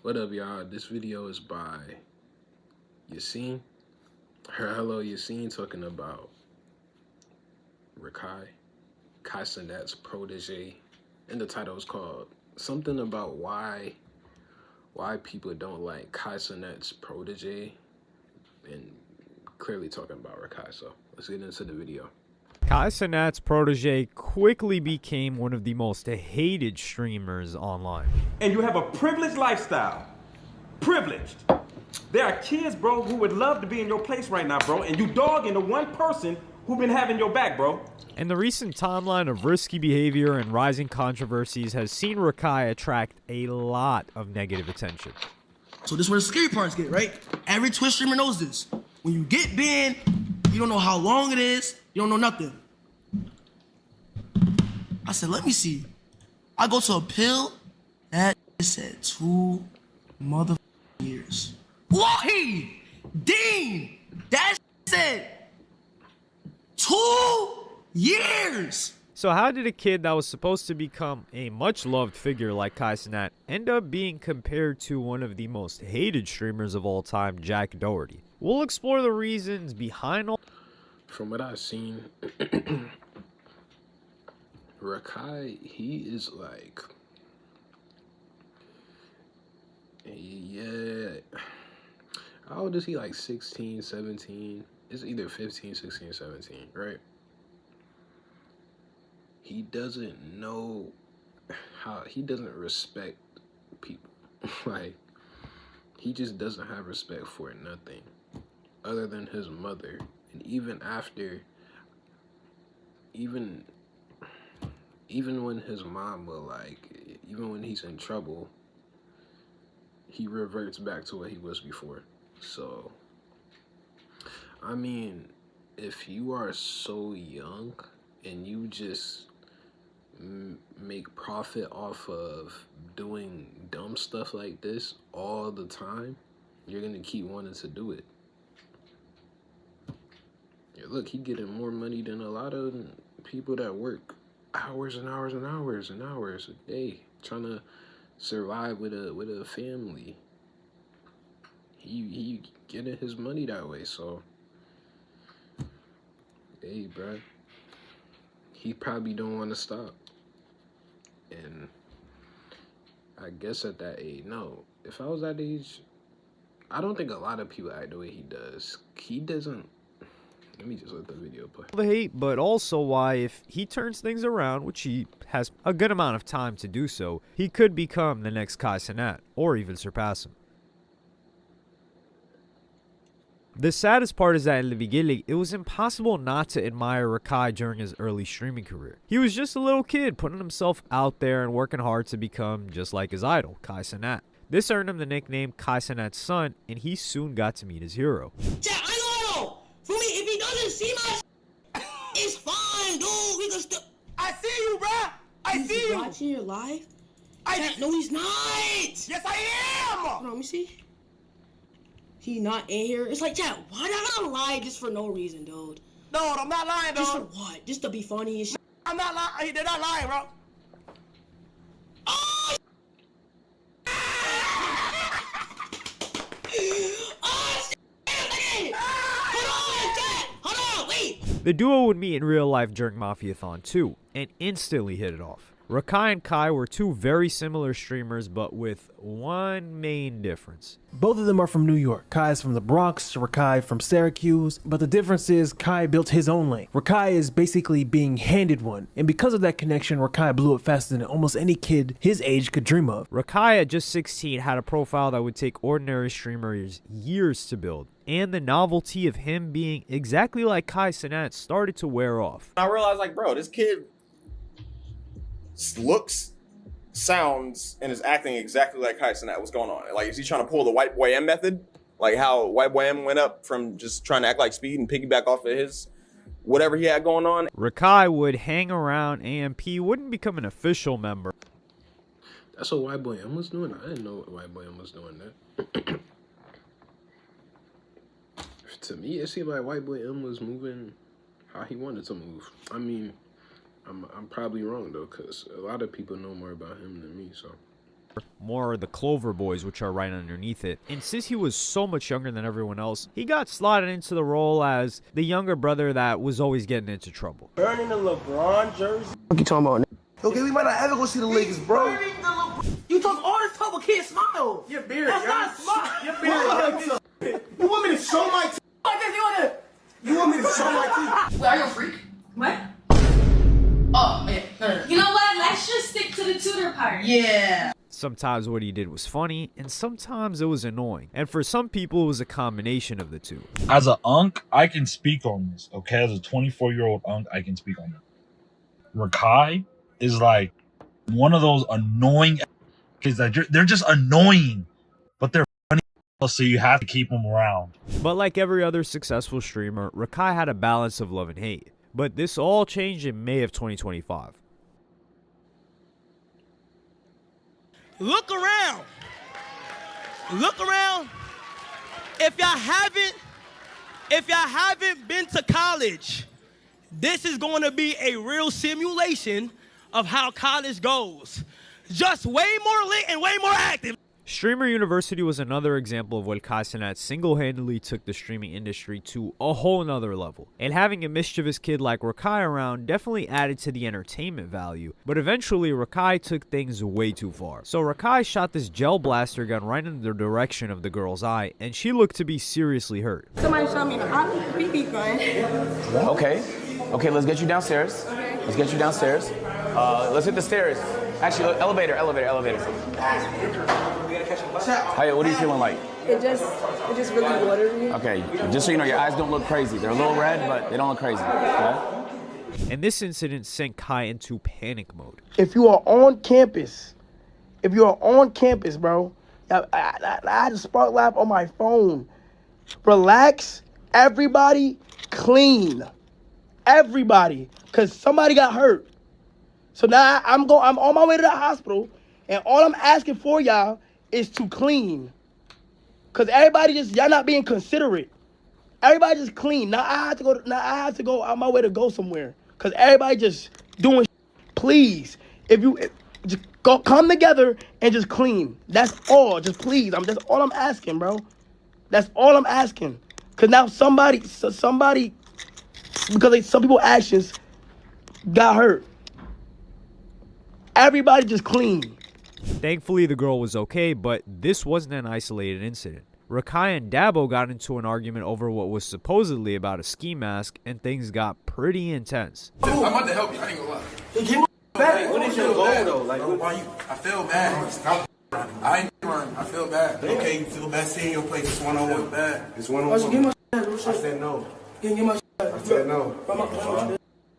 What up, y'all? This video is by Yassine. Hello, Yassine, talking about Rakai, Kai Cenat's protege. And the title is called something about why people don't like Kai Cenat's protege, and clearly talking about Rakai. So let's get into the video. Kai Cenat's protege quickly became one of the most hated streamers online. And you have a privileged lifestyle. Privileged. There are kids, bro, who would love to be in your place right now, bro, and you dogging the one person who been having your back, bro. And the recent timeline of risky behavior and rising controversies has seen Rakai attract a lot of negative attention. So this is where the scary parts get, right? Every Twitch streamer knows this. When you get banned, you don't know how long it is, you don't know nothing. I said, let me see. I go to appeal, that said 2 mother years. Wahi! Dean! That said 2 years! So how did a kid that was supposed to become a much-loved figure like Kai Cenat end up being compared to one of the most hated streamers of all time, Jack Doherty? We'll explore the reasons behind all. From what I've seen, Rakai, he is like, yeah, how old is he? Like 16, 17? It's either 15, 16, 17, right? He doesn't know he doesn't respect people. Like, he just doesn't have respect for nothing other than his mother. And even after, even when his mom will, like, even when he's in trouble, he reverts back to what he was before. So, I mean, if you are so young and you just make profit off of doing dumb stuff like this all the time, you're gonna keep wanting to do it. Yeah, look, he getting more money than a lot of people that work hours and hours and hours and hours a day trying to survive with a family. He getting his money that way. So, hey, bruh, he probably don't want to stop. And I guess at that age, no, if I was that age, I don't think a lot of people act the way he does. He doesn't. Let me just let the video play. The hate, but also why, if he turns things around, which he has a good amount of time to do so, he could become the next Kai Cenat, or even surpass him. The saddest part is that in the beginning, it was impossible not to admire Rakai during his early streaming career. He was just a little kid putting himself out there and working hard to become just like his idol, Kai Cenat. This earned him the nickname Kai Cenat's son, and he soon got to meet his hero. Chat, I know! For me, if he doesn't see my it's fine, dude. We can still. I see you, bruh! I see you! Watching your live? Chat, no, he's not! Yes, I am! Hold on, let me see. He not in here. It's like, chat, why did I gotta lie just for no reason, dude? No, I'm not lying, dude. Just for what? Just to be funny and shit? I'm not lying. They're not lying, bro. Oh! Oh, shit! Hold on, chat! Hold on, wait! The duo would meet in real life during Mafiathon 2, and instantly hit it off. Rakai and Kai were two very similar streamers, but with one main difference. Both of them are from New York. Kai is from the Bronx, Rakai from Syracuse, but the difference is Kai built his own lane. Rakai is basically being handed one, and because of that connection, Rakai blew up faster than almost any kid his age could dream of. Rakai at just 16 had a profile that would take ordinary streamers years to build, and the novelty of him being exactly like Kai Cenat started to wear off. I realized, like, bro, this kid looks, sounds, and is acting exactly like Kai Cenat. What's going on? Like, is he trying to pull the White Boy M method? Like how White Boy M went up from just trying to act like Speed and piggyback off of his whatever he had going on? Rakai would hang around AMP, wouldn't become an official member. That's what White Boy M was doing? I didn't know what White Boy M was doing that. To me, it seemed like White Boy M was moving how he wanted to move. I mean, I'm probably wrong though, because a lot of people know more about him than me. So more the Clover Boys, which are right underneath it. And since he was so much younger than everyone else, he got slotted into the role as the younger brother that was always getting into trouble. Burning the LeBron jersey. What you talking about? Okay, we might not ever go see the Lakers, bro. You talk all this talk, but can't smile. Your beard, That's not smile. Your beard. You want me to show my teeth? You want me to show my teeth? Wait, are you a freak? What? Oh, yeah. No. You know what? Let's just stick to the tutor part. Yeah. Sometimes what he did was funny, and sometimes it was annoying. And for some people, it was a combination of the two. As an unk, I can speak on this, okay? As a 24-year-old unk, I can speak on it. Rakai is like one of those annoying kids that they're just annoying, but they're funny, so you have to keep them around. But like every other successful streamer, Rakai had a balance of love and hate. But this all changed in May of 2025. Look around. Look around. If y'all haven't been to college, this is going to be a real simulation of how college goes. Just way more lit and way more active. Streamer University was another example of what Kai Cenat single-handedly took the streaming industry to a whole nother level. And having a mischievous kid like Rakai around definitely added to the entertainment value, but eventually Rakai took things way too far. So Rakai shot this gel blaster gun right in the direction of the girl's eye, and she looked to be seriously hurt. Somebody shot me the BB gun. Okay, let's get you downstairs. Okay. Let's get you downstairs. Let's hit the stairs. Actually, elevator. Hiya, what are you feeling like? It just really watered me. Okay, just so you know, your eyes don't look crazy. They're a little red, but they don't look crazy. Okay? And this incident sent Kai into panic mode. If you are on campus, bro, I had a Spark Live on my phone. Relax, everybody, clean. Everybody, because somebody got hurt. So now I'm on my way to the hospital, and all I'm asking for y'all is to clean. Because everybody y'all not being considerate. Everybody just clean. Now I have to go out my way to go somewhere. Because everybody just doing please. Just come together and just clean. That's all. Just please. That's all I'm asking, bro. That's all I'm asking. Because now somebody, because some people's actions got hurt. Everybody just clean. Thankfully, the girl was okay, but this wasn't an isolated incident. Rakai and Dabo got into an argument over what was supposedly about a ski mask, and things got pretty intense. I'm about to help you. I ain't gonna lie. Get my back. What is your goal, though? Like, why you? I feel bad. Stop. I ain't run. I feel bad. Okay, you feel bad seeing your place. It's one-on-one. Bad. It's one-on-one. I said no. Get my I said no.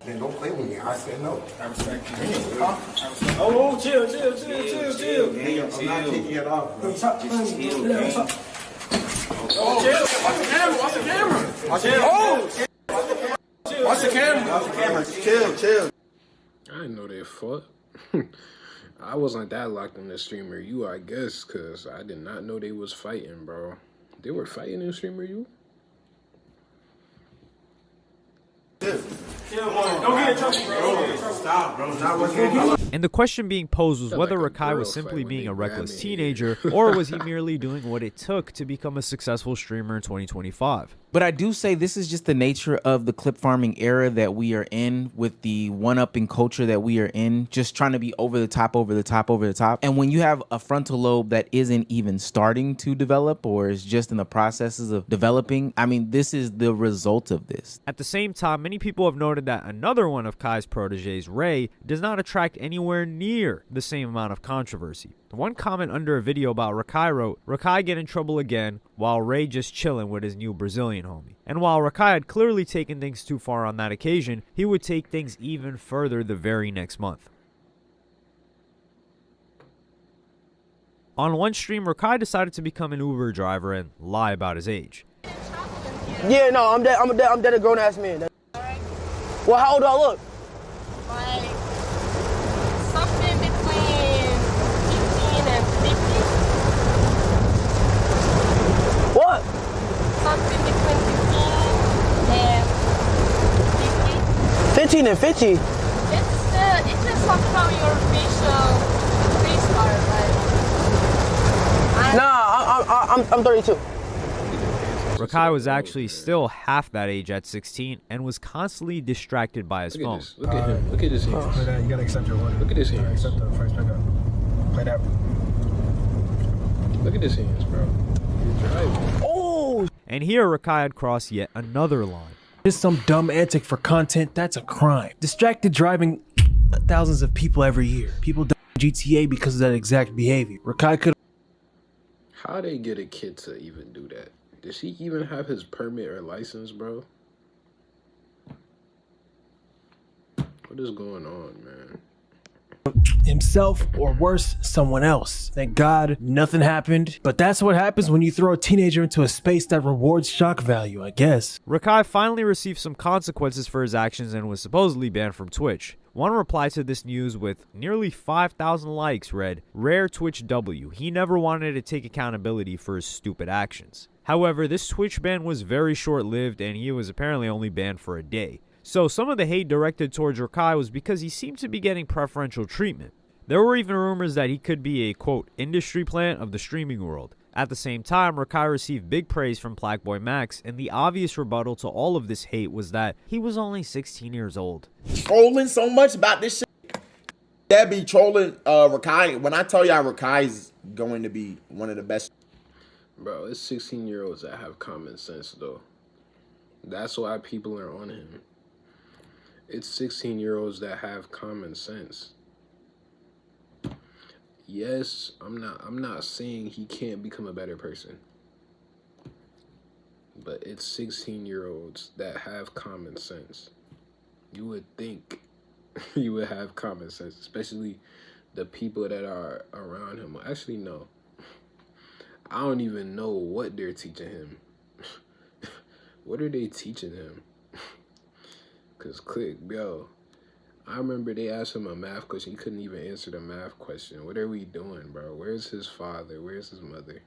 Man, don't play with me. I said no. I respect you. Oh, chill. I'm not taking it off. Bro. Chill. Watch the camera. Chill. I didn't know they fought. I wasn't that locked in the streamer you, I guess, because I did not know they was fighting, bro. They were fighting in streamer you? And the question being posed was whether Rakai was simply being a reckless teenager, or was he merely doing what it took to become a successful streamer in 2025. But I do say this is just the nature of the clip farming era that we are in, with the one-upping culture that we are in, just trying to be over the top. And when you have a frontal lobe that isn't even starting to develop or is just in the processes of developing, I mean, this is the result of this. At the same time, many people have noted that another one of Kai's proteges, Ray, does not attract anywhere near the same amount of controversy. One comment under a video about Rakai wrote, "Rakai get in trouble again, while Ray just chilling with his new Brazilian homie." And while Rakai had clearly taken things too far on that occasion, he would take things even further the very next month. On one stream, Rakai decided to become an Uber driver and lie about his age. Yeah, no, I'm dead a grown ass man. Well, how old do I look? Like something between 15 and 50. What? Something between 15 and 50. 15 and 50? It's just somehow your facial face part, like. I'm 32. Rakai was actually still half that age at 16 and was constantly distracted by his phone. Look at him. Look at his hands. Play that. You gotta accept your order. Look at his hands. Accept the first pickup. Play that. Look at his hands, bro. He's driving. Oh! And here Rakai had crossed yet another line. Just some dumb antic for content, that's a crime. Distracted driving thousands of people every year. People die in GTA because of that exact behavior. Rakai could. How they get a kid to even do that? Does he even have his permit or license, bro? What is going on, man? Himself, or worse, someone else. Thank God nothing happened, but that's what happens when you throw a teenager into a space that rewards shock value, I guess. Rakai finally received some consequences for his actions and was supposedly banned from Twitch. One reply to this news with nearly 5,000 likes read, "Rare Twitch W. He never wanted to take accountability for his stupid actions." However, this Twitch ban was very short-lived and he was apparently only banned for a day. So some of the hate directed towards Rakai was because he seemed to be getting preferential treatment. There were even rumors that he could be a, quote, industry plant of the streaming world. At the same time, Rakai received big praise from Blackboy Max, and the obvious rebuttal to all of this hate was that he was only 16 years old. Trolling so much about this shit. That be trolling Rakai. When I tell y'all Rakai is going to be one of the best. Bro, it's 16-year-olds that have common sense, though. That's why people are on him. It's 16-year-olds that have common sense. Yes, I'm not saying he can't become a better person. But it's 16-year-olds that have common sense. You would think you would have common sense, especially the people that are around him. Actually, no. I don't even know what they're teaching him. What are they teaching him? Cause click, yo. I remember they asked him a math question. He couldn't even answer the math question. What are we doing, bro? Where's his father? Where's his mother?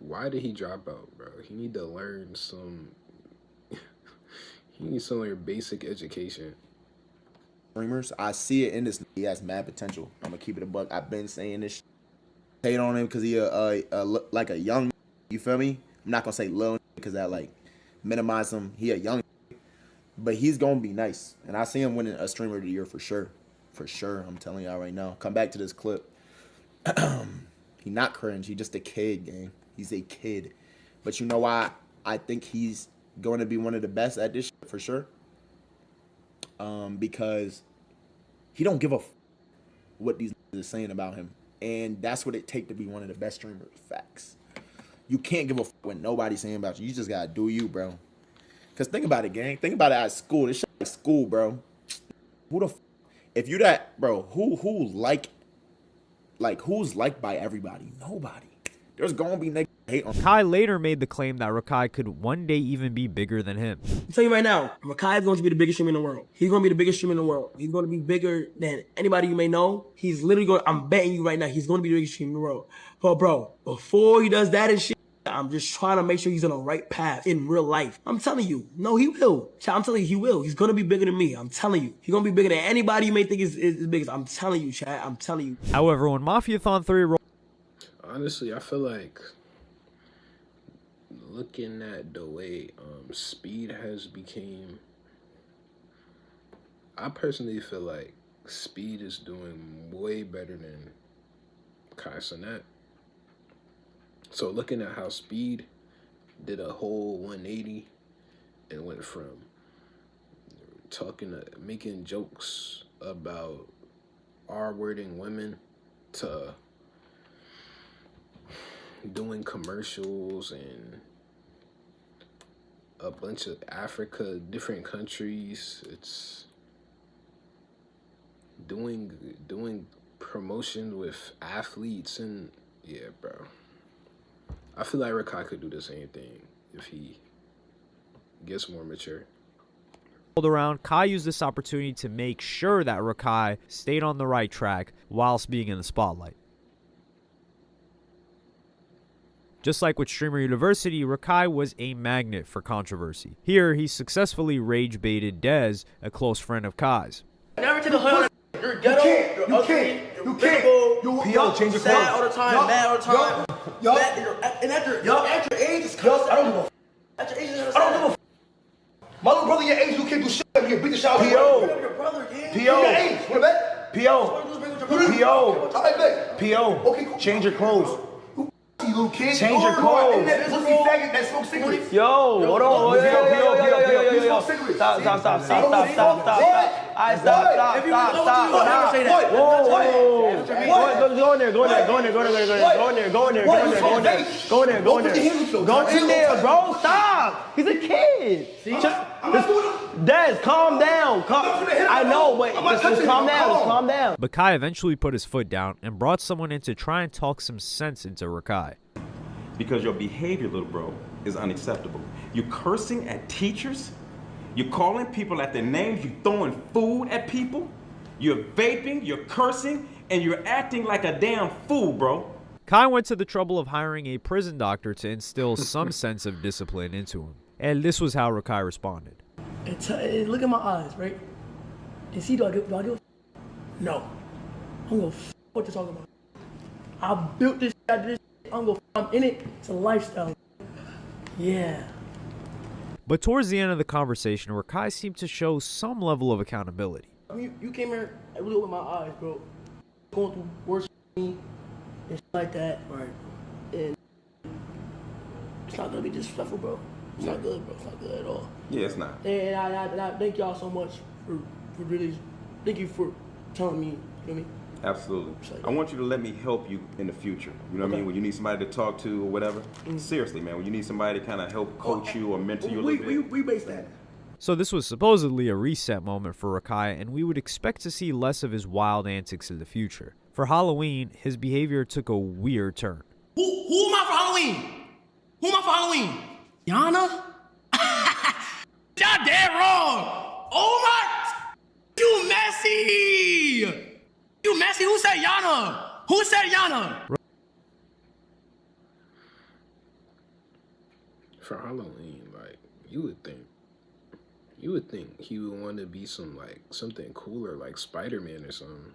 Why did he drop out, bro? He need to learn some. He needs to learn basic education. Streamers, I see it in this. He has mad potential. I'm gonna keep it a buck. I've been saying this shit. Hate on him because he like a young. You feel me? I'm not gonna say little because that like minimize him. He a young. But he's gonna be nice, and I see him winning a streamer of the year for sure. For sure, I'm telling y'all right now. Come back to this clip. He not cringe. He just a kid, gang. He's a kid. But you know why I think he's going to be one of the best at this shit for sure? Because he don't give a what these niggas are saying about him, and that's what it take to be one of the best streamers. Facts. You can't give a what nobody's saying about you. You just gotta do you, bro. Cause think about it, gang. Think about it at school. This shit like school, bro. Who the if you that, bro, who's liked by everybody? Nobody. There's gonna be niggas hate on. Kai later made the claim that Rakai could one day even be bigger than him. I'm telling you right now, Rakai is going to be the biggest streamer in the world. He's going to be the biggest streamer in the world. He's going to be bigger than anybody you may know. He's literally going, I'm betting you right now, he's going to be the biggest streamer in the world. But bro, before he does that and shit, I'm just trying to make sure he's on the right path in real life. I'm telling you. No, he will. I'm telling you, he will. He's going to be bigger than me. I'm telling you. He's going to be bigger than anybody you may think is biggest. I'm telling you, Chad. I'm telling you. However, when Mafiathon 3 rolled... Honestly, I feel like looking at the way Speed has became... I personally feel like Speed is doing way better than Kai Cenat. So looking at how Speed did a whole 180 and went from making jokes about R-wording women to doing commercials in a bunch of Africa, different countries. It's doing promotion with athletes and yeah, bro. I feel like Rakai could do the same thing if he gets more mature. Around, Kai used this opportunity to make sure that Rakai stayed on the right track whilst being in the spotlight. Just like with Streamer University, Rakai was a magnet for controversy. Here, he successfully rage-baited Dez, a close friend of Kai's. Never to the hood. You're ghetto. You can't. You PO, change your clothes. All the time, mad all the time. Yo, and at your age, it's yo, I don't give a f. At your age, I don't give a f. My little brother your age, you can't do shit. You get beat the shower. P.O. P.O. Change your clothes. You little kid. Change your clothes. That pussy faggot that smokes cigarettes. Yo, hold on. Yo. Stop. Alright, stop. Whoa. Go in there, bro. Stop. He's a kid. Des, calm down. I know, but just calm down. But Kai eventually put his foot down and brought someone in to try and talk some sense into Rakai. Because your behavior, little bro, is unacceptable. You're cursing at teachers. You're calling people at their names. You're throwing food at people. You're vaping. You're cursing. And you're acting like a damn fool, bro. Kai went to the trouble of hiring a prison doctor to instill some sense of discipline into him. And this was how Rakai responded. Look at my eyes, right? And see, do I give a f? No. I'm gonna f what you're talking about. I built this shit, I did this shit. I'm in it. It's a lifestyle. Yeah. But towards the end of the conversation, Rakai seemed to show some level of accountability. I mean, you came here and really opened my eyes, bro. Going through worse me and shit like that, right? And it's not gonna be disrespectful, bro. It's not good, bro. It's not good at all. Yeah, it's not. And I thank y'all so much for really, thank you for telling me, you know what I mean? Absolutely. I want you to let me help you in the future. You know what I mean? When you need somebody to talk to or whatever. Seriously, man. When you need somebody to kind of help coach you or mentor you a little bit. We base that. So this was supposedly a reset moment for Rakai, and we would expect to see less of his wild antics in the future. For Halloween, his behavior took a weird turn. Who am I for Halloween? Yana? Y'all dead wrong. Oh my, you messy. Who said Yana? For Halloween, like, you would think he would want to be something cooler, like Spider-Man or something.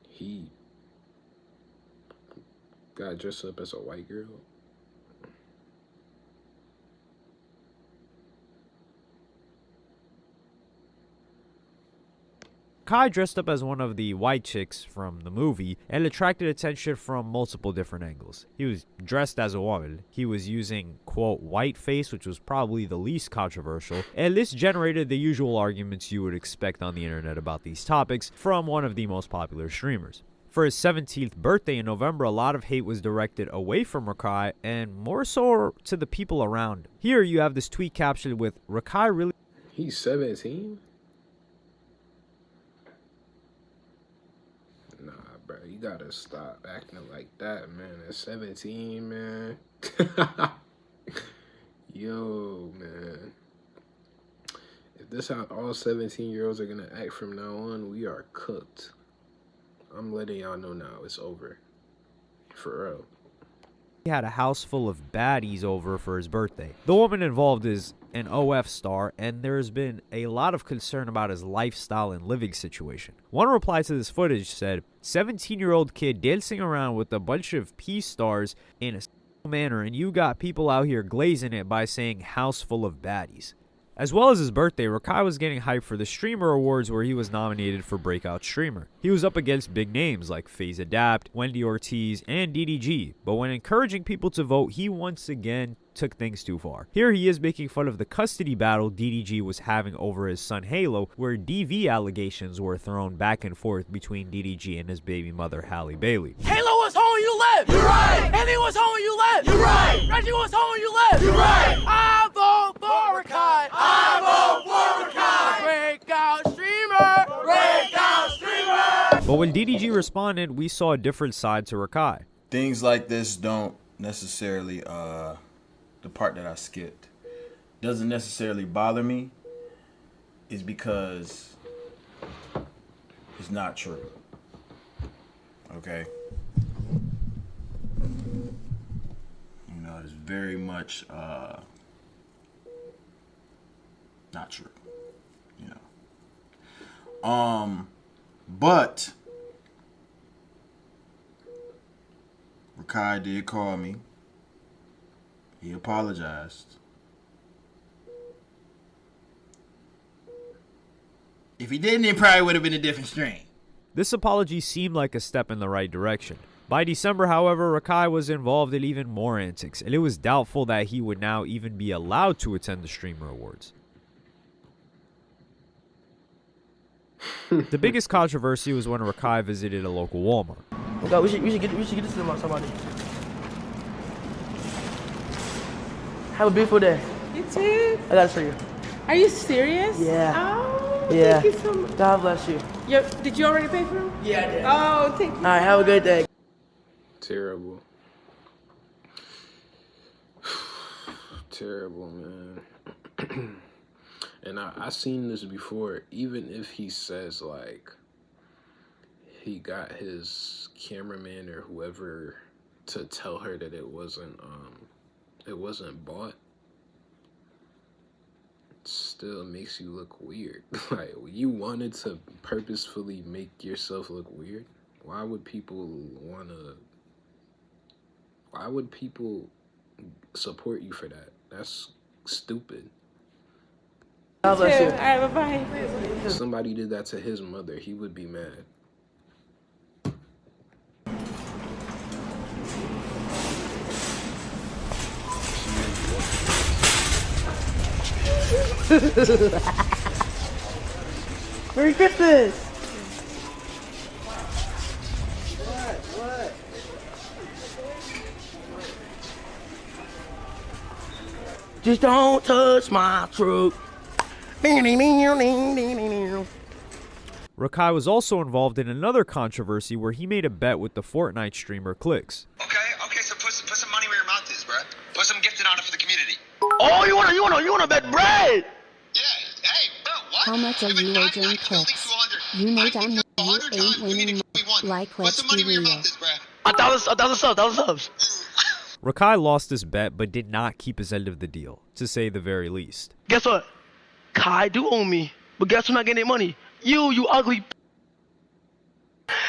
He got dressed up as a white girl. Kai dressed up as one of the white chicks from the movie and attracted attention from multiple different angles. He was dressed as a woman. He was using, quote, whiteface, which was probably the least controversial, and this generated the usual arguments you would expect on the internet about these topics from one of the most popular streamers. For his 17th birthday in November, a lot of hate was directed away from Rakai and more so to the people around him. Here you have this tweet captioned with, Rakai really... He's 17? Nah, bro, you gotta stop acting like that, man. At 17, man. Yo, man. If this how all 17-year-olds are gonna act from now on, we are cooked. I'm letting y'all know now, it's over. For real. He had a house full of baddies over for his birthday. The woman involved is an OF star, and there's been a lot of concern about his lifestyle and living situation. One reply to this footage said, 17-year-old kid dancing around with a bunch of P stars in a manner, and you got people out here glazing it by saying house full of baddies. As well as his birthday, Rakai was getting hyped for the Streamer Awards where he was nominated for Breakout Streamer. He was up against big names like FaZe Adapt, Wendy Ortiz, and DDG, but when encouraging people to vote, he once again took things too far. Here he is making fun of the custody battle DDG was having over his son Halo, where DV allegations were thrown back and forth between DDG and his baby mother Halle Bailey. Halo was home when you left. You're right. Haley was home when you left. You're right. Reggie was home when you left. You're right. I vote for Rakai. Breakout streamer. Breakout streamer. But when DDG responded, we saw a different side to Rakai. Things like this don't necessarily, the part that I skipped, doesn't necessarily bother me, is because it's not true. Okay? You know, it's very much, not true, you know. But Rakai did call me. He apologized. If he didn't, it probably would have been a different strain. This apology seemed like a step in the right direction. By December, however, Rakai was involved in even more antics, and it was doubtful that he would now even be allowed to attend the Streamer Awards. The biggest controversy was when Rakai visited a local Walmart. Oh God, we should get this to somebody. Have a beautiful day. You too. I gotta show you. Are you serious? Yeah. Oh, Yeah. thank you so much. God bless you. Did you already pay for them? Yeah, I did. Oh, thank you. All right, have a good day. Terrible. Terrible, man. And I seen this before. Even if he says like he got his cameraman or whoever to tell her that it wasn't bought, it still makes you look weird. Like, you wanted to purposefully make yourself look weird. Why would people support you for that? That's stupid. God bless you. All right, bye-bye. If somebody did that to his mother, he would be mad. Merry Christmas. What? Just don't touch my truck. Rakai was also involved in another controversy where he made a bet with the Fortnite streamer Clicks. Okay, so put some money where your mouth is, bruh. Put some gifting on it for the community. Oh, you wanna bet bread? Yeah, hey, bro, what? How much are you wagering Clicks? You know down here you ain't winning like let's be real. $1,000 subs. Rakai lost this bet but did not keep his end of the deal, to say the very least. Guess what? Kai do owe me, but guess who's not getting money? You ugly.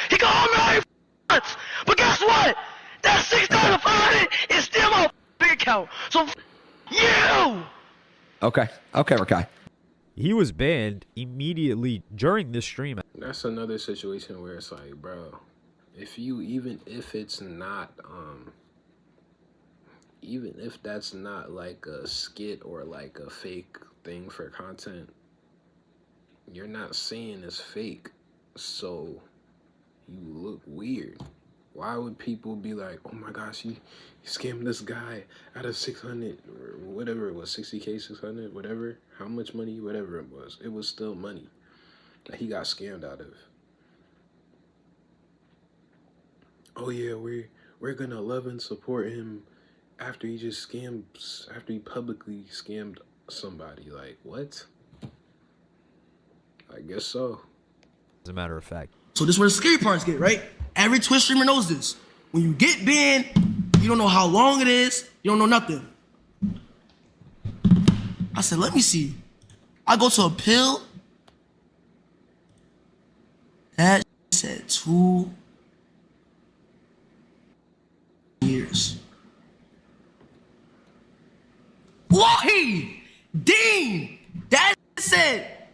He called me once, but guess what? That $6,500 is still my bank account. So you. Okay, Rakai. He was banned immediately during this stream. That's another situation where it's like, bro, even if that's not like a skit or like a fake thing for content, you're not saying it's fake, so you look weird. Why would people be like, oh my gosh, you scammed this guy out of 600 or whatever it was, 60K, 600, whatever, how much money, whatever it was still money that he got scammed out of. Oh yeah, we're gonna love and support him after he publicly scammed somebody. Like, what? I guess so. As a matter of fact. So this is where the scary parts get, right? Every Twitch streamer knows this. When you get banned, you don't know how long it is. You don't know nothing. I said, let me see. I go to appeal. That said 2 years. Wahi! Dean! That said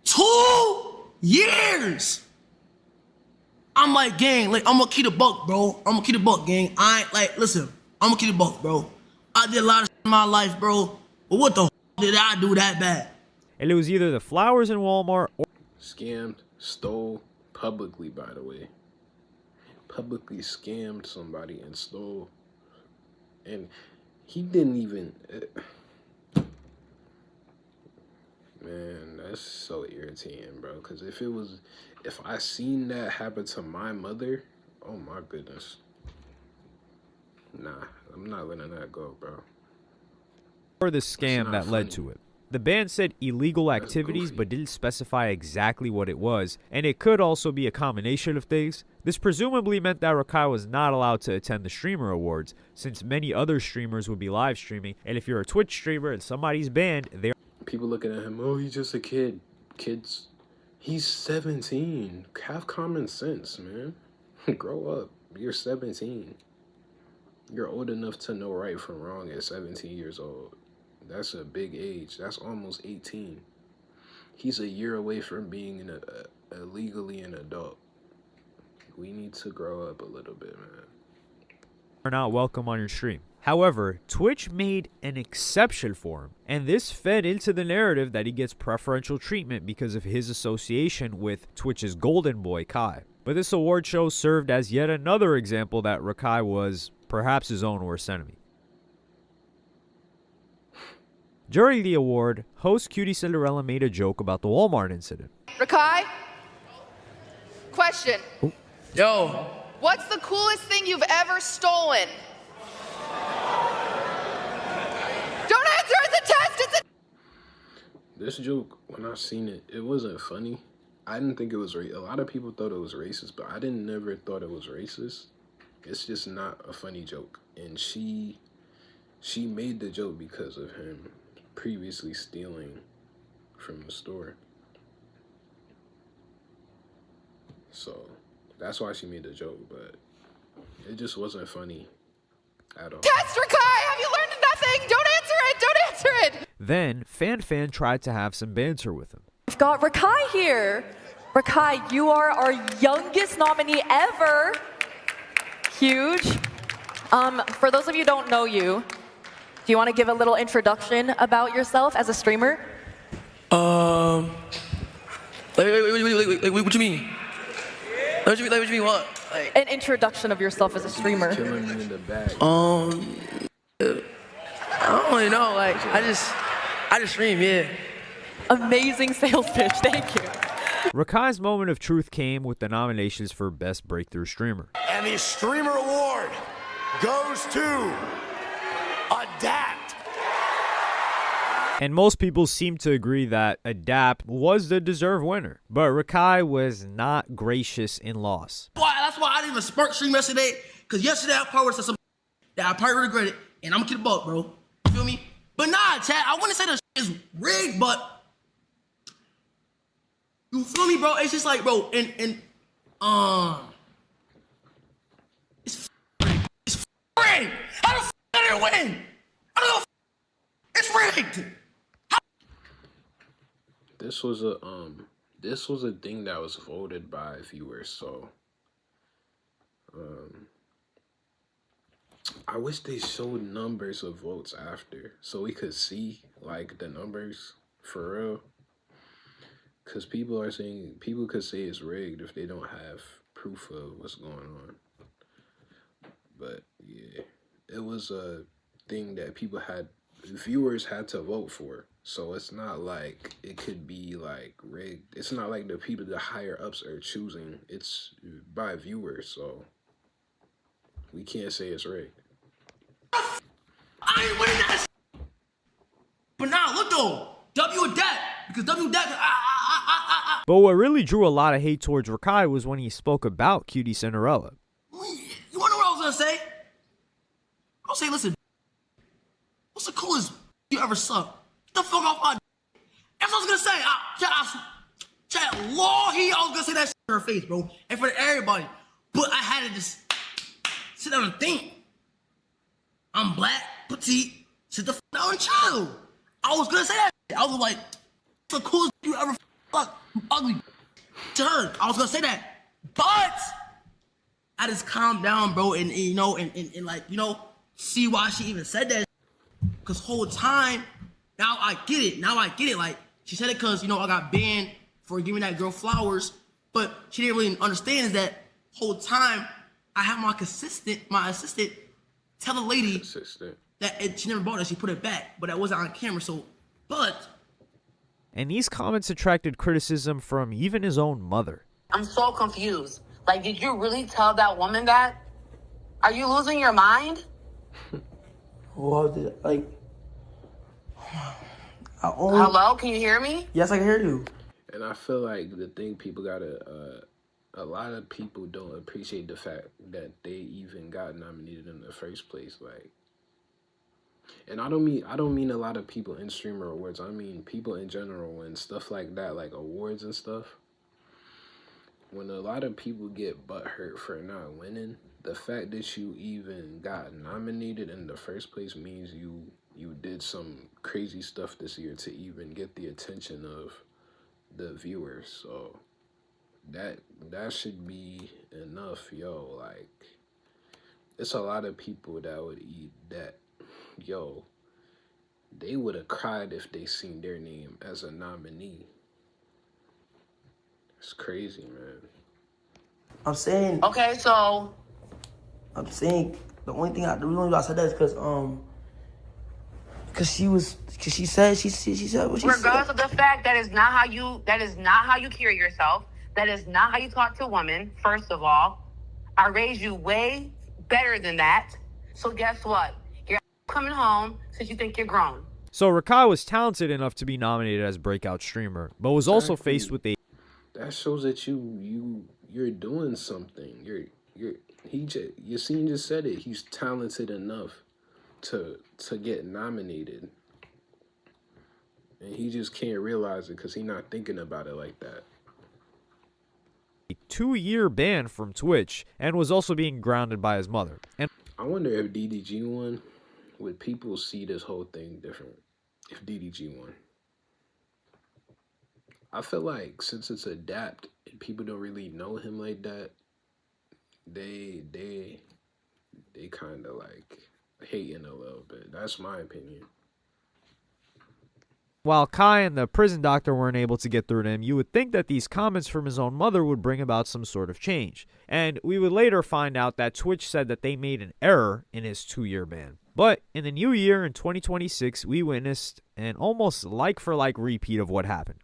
2 years. I'm like, gang, like, I'm gonna keep the buck, bro. I'm gonna keep the buck, gang. I ain't like, listen, I'm gonna keep the buck, bro. I did a lot of shit in my life, bro. But what the f did I do that bad? And it was either the flowers in Walmart or scammed, stole publicly, by the way. Publicly scammed somebody and stole. And he didn't even... Man, that's so irritating, bro. Because if I seen that happen to my mother, oh my goodness. Nah, I'm not letting that go, bro. or the scam that led to it. The ban said illegal activities but didn't specify exactly what it was, and it could also be a combination of things. This presumably meant that Rakai was not allowed to attend the Streamer Awards, since many other streamers would be live streaming, and if you're a Twitch streamer and somebody's banned, they're... People looking at him, oh, he's just a kid. Kids, he's 17. Have common sense, man. Grow up. You're 17. You're old enough to know right from wrong at 17 years old. That's a big age. That's almost 18. He's a year away from being legally an adult. We need to grow up a little bit, man. Are not welcome on your stream. However, Twitch made an exception for him, and this fed into the narrative that he gets preferential treatment because of his association with Twitch's golden boy, Kai. But this award show served as yet another example that Rakai was perhaps his own worst enemy. During the award, host Cutie Cinderella made a joke about the Walmart incident. Rakai? Question. Ooh. Yo. What's the coolest thing you've ever stolen? Don't answer, it's a test, it's a... This joke, when I seen it, it wasn't funny. I didn't think it was a lot of people thought it was racist, but I never thought it was racist. It's just not a funny joke. And she made the joke because of him previously stealing from the store. So that's why she made the joke, but it just wasn't funny at all. Test, Rakai! Have you learned nothing? Don't answer it! Don't answer it! Then, Fan tried to have some banter with him. We've got Rakai here. Rakai, you are our youngest nominee ever. Huge. For those of you who don't know you, do you want to give a little introduction about yourself as a streamer? Wait, what you mean? What you mean what? Like, an introduction of yourself as a streamer. Killing me in the back. I don't really know. Like, I just stream, yeah. Amazing sales pitch. Thank you. Rakai's moment of truth came with the nominations for Best Breakthrough Streamer. And the Streamer Award goes to Adapt. And most people seem to agree that Adapt was the deserved winner. But Rakai was not gracious in loss. That's why I didn't even spark stream yesterday. Because yesterday I probably said something that I probably regret it. And I'm gonna keep the buck, bro. You feel me? But nah, Chad, I wouldn't say the is rigged, but you feel me, bro? It's just like, bro, it's rigged. How the f did it win? I don't know. It's rigged. This was a thing that was voted by viewers, so I wish they showed numbers of votes after so we could see like the numbers for real. Cause people could say it's rigged if they don't have proof of what's going on. But yeah, it was a thing that viewers had to vote for. So it's not like it could be like rigged. It's not like the higher ups are choosing. It's by viewers, so we can't say it's rigged. I ain't winning that. But now look though, W Adapt, because W Adapt. But what really drew a lot of hate towards Rakai was when he spoke about Cutie Cinderella. You wanna know what I was gonna say? I was saying, listen, what's the coolest you ever sucked? Get the fuck off my. That's what I was gonna say. Chat, Lord, I was gonna say that shit in her face, bro, and for everybody. But I had to just sit down and think. I'm black, petite, sit the fuck down and chill. I was gonna say that shit. I was like, what's the coolest you ever fuck? Ugly to her. I was gonna say that, but I just calmed down, bro, and like, see why she even said that. Cause whole time, now I get it. Like, she said it cause, I got banned for giving that girl flowers, but she didn't really understand is that whole time I had my assistant tell the lady that she never bought it, she put it back, but that wasn't on camera, And these comments attracted criticism from even his own mother. I'm so confused. Like, did you really tell that woman that? Are you losing your mind? Well, like... Hello, can you hear me? Yes, I can hear you. And I feel like the thing people gotta, a lot of people don't appreciate the fact that they even got nominated in the first place. Like, and I don't mean a lot of people in streamer awards. I mean people in general and stuff like that, like awards and stuff. When a lot of people get butthurt for not winning, the fact that you even got nominated in the first place means you did some crazy stuff this year to even get the attention of the viewers. So that should be enough, yo. Like, it's a lot of people that would eat that, yo. They would have cried if they seen their name as a nominee. It's crazy, man. I'm saying. Okay, so. I'm saying the only thing the reason why I said that is because she said what she Regardless said. of the fact that is not how you carry yourself. That is not how you talk to a woman. First of all, I raised you way better than that. So guess what? You're coming home since you think you're grown. So Rakai was talented enough to be nominated as breakout streamer, but was also faced with a. That shows that you're doing something. Yassine just said it. He's talented enough to get nominated, and he just can't realize it because he's not thinking about it like that. A 2-year ban from Twitch, and was also being grounded by his mother. And I wonder if DDG won, would people see this whole thing different if DDG won? I feel like since it's Adapt and people don't really know him like that, they kind of like hating a little bit. That's my opinion. While Kai and the prison doctor weren't able to get through to him, you would think that these comments from his own mother would bring about some sort of change. And we would later find out that Twitch said that they made an error in his 2-year ban. But in the new year, in 2026, we witnessed an almost like-for-like repeat of what happened.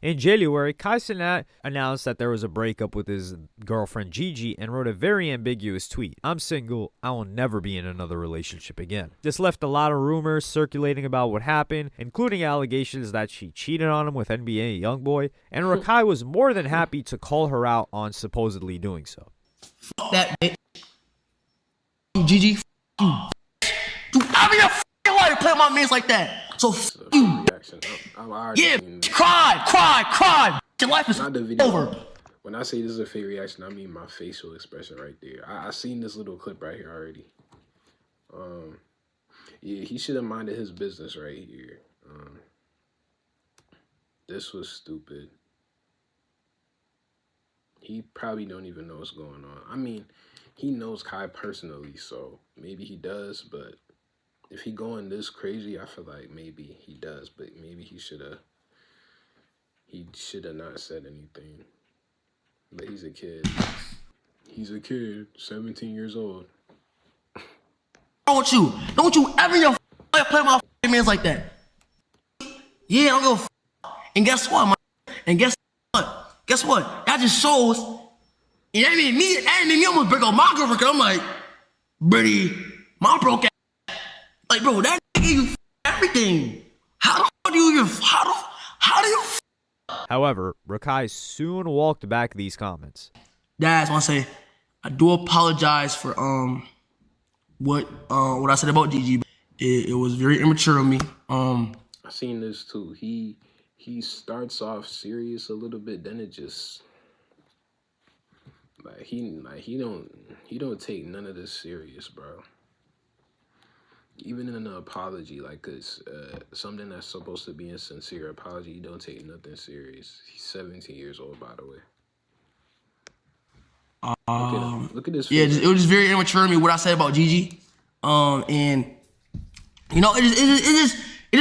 In January, Kai Cenat announced that there was a breakup with his girlfriend Gigi and wrote a very ambiguous tweet. "I'm single. I will never be in another relationship again." This left a lot of rumors circulating about what happened, including allegations that she cheated on him with NBA YoungBoy, and Rakai was more than happy to call her out on supposedly doing so. Fuck that bitch. Gigi, you. Do ever your f***ing life to play with my mans like that. So you. Yeah, cry. Your life is over. When I say this is a fake reaction, I mean my facial expression right there. I seen this little clip right here already. Yeah, he should have minded his business right here. This was stupid. He probably don't even know what's going on. I mean, he knows Kai personally, so maybe he does, but if he going this crazy, I feel like maybe he does, but maybe he should have not said anything. But he's a kid. He's a kid, 17 years old. Don't you ever in your life play my mans like that. Yeah, I don't give a f. And guess what, man? And guess what? That just shows. And that made me almost break up my girlfriend. I'm like, Brady, my broke ass. Like, bro, that gave you everything. How the fuck do you even? How do you? However, Rakai soon walked back these comments. That's why I say I do apologize for what I said about Gigi. It was very immature of me. I seen this too. He starts off serious a little bit, then it just he don't take none of this serious, bro. Even in an apology, like it's something that's supposed to be a sincere apology, you don't take nothing serious. He's 17 years old, by the way. Look at this. Yeah, it was just very immature of me what I said about Gigi, and you know, it just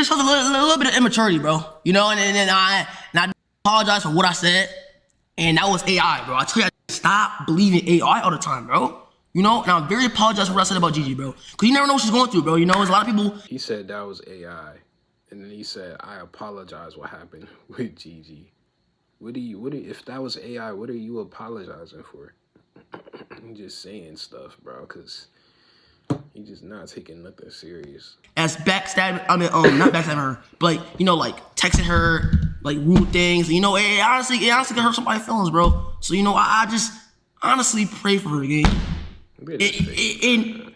shows a little bit of immaturity, bro. You know, and I apologize for what I said, and that was AI, bro. I tell you, stop believing AI all the time, bro. You know, and I'm very apologetic for what I said about Gigi, bro. Because you never know what she's going through, bro. You know, there's a lot of people. He said that was AI. And then he said, I apologize what happened with Gigi. If that was AI, what are you apologizing for? I'm just saying stuff, bro, because he just not taking nothing serious. As backstabbing, not backstabbing her, but like, you know, like texting her, like rude things. You know, it honestly can hurt somebody's feelings, bro. So, you know, I just honestly pray for her, gang. And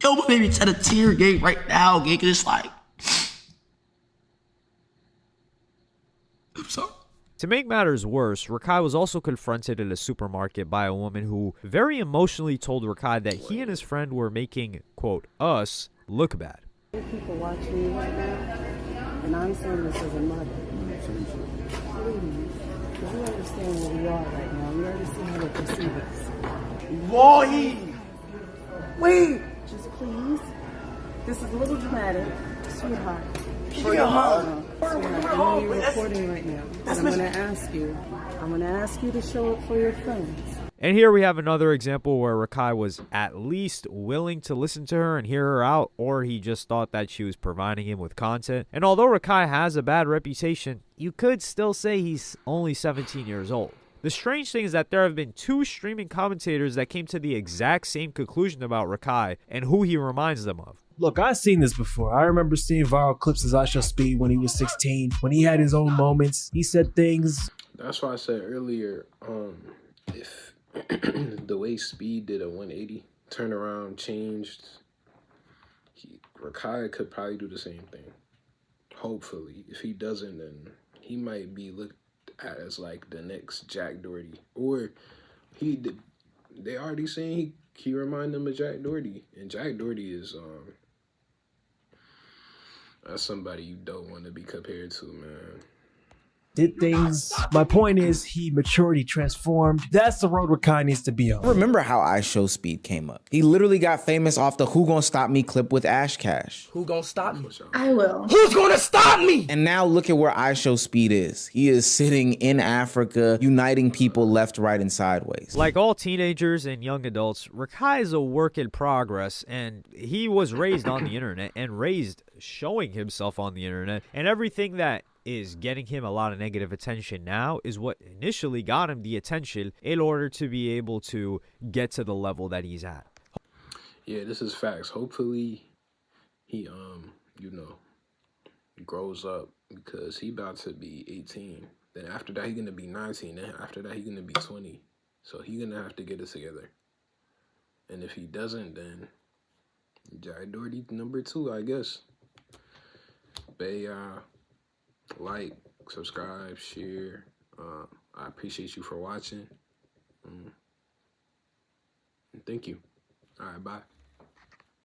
yo, my baby shed a tear, gang, right now, gang, cause it's like, I'm sorry. To make matters worse, Rakai was also confronted in a supermarket by a woman who very emotionally told Rakai that he and his friend were making, quote, us look bad. People watching you right now, and I'm saying this as a mother. Please, because you understand where we are right now. You understand how they perceive us. Wahi! Wait! Just please. This is a little dramatic, sweetheart. For your mom. Sweetheart, I know you're recording right now. But I'm going to ask you to show up for your friends. And here we have another example where Rakai was at least willing to listen to her and hear her out, or he just thought that she was providing him with content. And although Rakai has a bad reputation, you could still say he's only 17 years old. The strange thing is that there have been 2 streaming commentators that came to the exact same conclusion about Rakai and who he reminds them of. Look, I've seen this before. I remember seeing viral clips of Show Speed when he was 16, when he had his own moments. He said things. That's why I said earlier, if the way Speed did a 180 turnaround changed, Rakai could probably do the same thing. Hopefully. If he doesn't, then he might be looked at as like the next Jack Doherty. Or they already saying he remind them of Jack Doherty. And Jack Doherty is that's somebody you don't want to be compared to, man. Did things. My point is, he matured, he transformed. That's the road Rakai needs to be on. Remember how I Show Speed came up? He literally got famous off the Who Gonna Stop Me clip with Ash Cash. Who gonna stop me? I will. Who's gonna stop me? And now look at where I Show Speed is. He is sitting in Africa, uniting people left, right, and sideways. Like all teenagers and young adults, Rakai is a work in progress, and he was raised on the internet and raised showing himself on the internet, and everything that is getting him a lot of negative attention now is what initially got him the attention in order to be able to get to the level that he's at. Yeah, this is facts. Hopefully he grows up, because he about to be 18. Then after that he gonna be 19. Then after that he gonna be 20. So he gonna have to get it together. And if he doesn't, then Jack Doherty #2, I guess. But like, subscribe, share. I appreciate you for watching. Thank you. All right, bye.